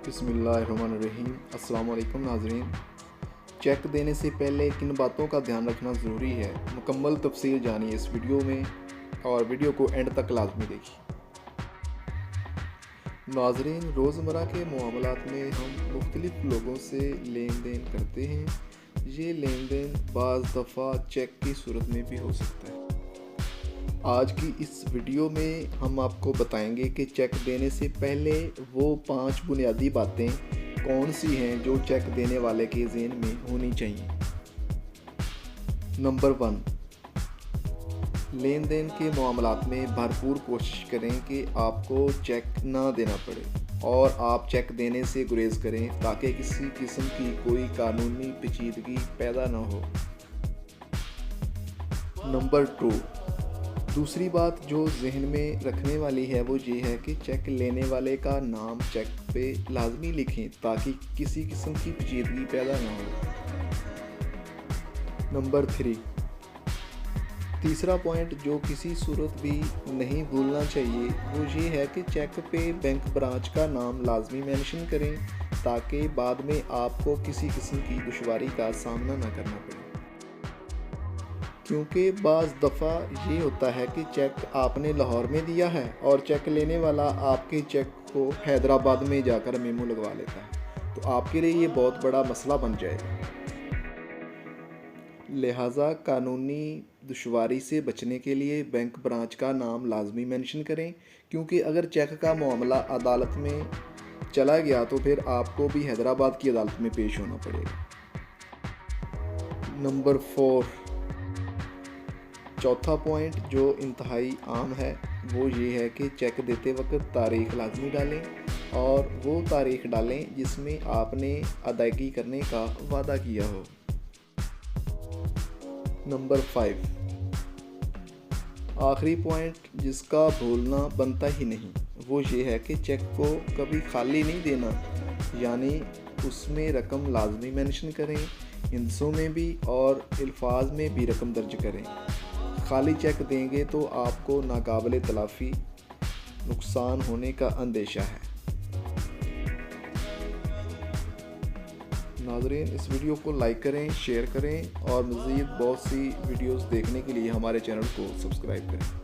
बिस्मिल्लाहिर्रहमानिर्रहीम। अस्सलाम वालेकुम नाज़रीन। चेक देने से पहले किन बातों का ध्यान रखना ज़रूरी है, मुकम्मल तफसील जानिए इस वीडियो में और वीडियो को एंड तक लाजमी देखिए। नाज़रीन, रोज़मर्रा के मामलात में हम मुख्तलिफ़ लोगों से लेन देन करते हैं। ये लेन देन बाज़ दफ़ा चेक की सूरत में भी हो सकता है। आज की इस वीडियो में हम आपको बताएंगे कि चेक देने से पहले वो 5 बुनियादी बातें कौन सी हैं जो चेक देने वाले के ज़हन में होनी चाहिए। नंबर 1, लेन देन के मामलात में भरपूर कोशिश करें कि आपको चेक ना देना पड़े और आप चेक देने से गुरेज करें ताकि किसी किस्म की कोई कानूनी पेचीदगी पैदा ना हो। नंबर 2, दूसरी बात जो जहन में रखने वाली है वो ये है कि चेक लेने वाले का नाम चेक पे लाजमी लिखें ताकि किसी किस्म की पेचीदगी पैदा ना हो। नंबर 3, तीसरा पॉइंट जो किसी सूरत भी नहीं भूलना चाहिए वो ये है कि चेक पे बैंक ब्रांच का नाम लाजमी मेंशन करें ताकि बाद में आपको किसी किस्म की दुश्वारी का सामना ना करना पड़े, क्योंकि बाज़ दफ़ा ये होता है कि चेक आपने लाहौर में दिया है और चेक लेने वाला आपके चेक को हैदराबाद में जाकर मेमो लगवा लेता है, तो आपके लिए ये बहुत बड़ा मसला बन जाएगा। लिहाजा कानूनी दुश्वारी से बचने के लिए बैंक ब्रांच का नाम लाजमी मेंशन करें, क्योंकि अगर चेक का मामला अदालत में चला गया तो फिर आपको भी हैदराबाद की अदालत में पेश होना पड़ेगा। नंबर 4, चौथा पॉइंट जो इंतहाई आम है वो ये है कि चेक देते वक्त तारीख़ लाजमी डालें और वो तारीख़ डालें जिसमें आपने अदायगी करने का वादा किया हो। नंबर 5, आखिरी पॉइंट जिसका भूलना बनता ही नहीं वो ये है कि चेक को कभी खाली नहीं देना, यानी उसमें रकम लाजमी मेंशन करें, हिंसों में भी और अल्फाज में भी रकम दर्ज करें। खाली चेक देंगे तो आपको नाकाबिले तलाफ़ी नुकसान होने का अंदेशा है। नाज़रीन, इस वीडियो को लाइक करें, शेयर करें और मज़ीद बहुत सी वीडियोस देखने के लिए हमारे चैनल को सब्सक्राइब करें।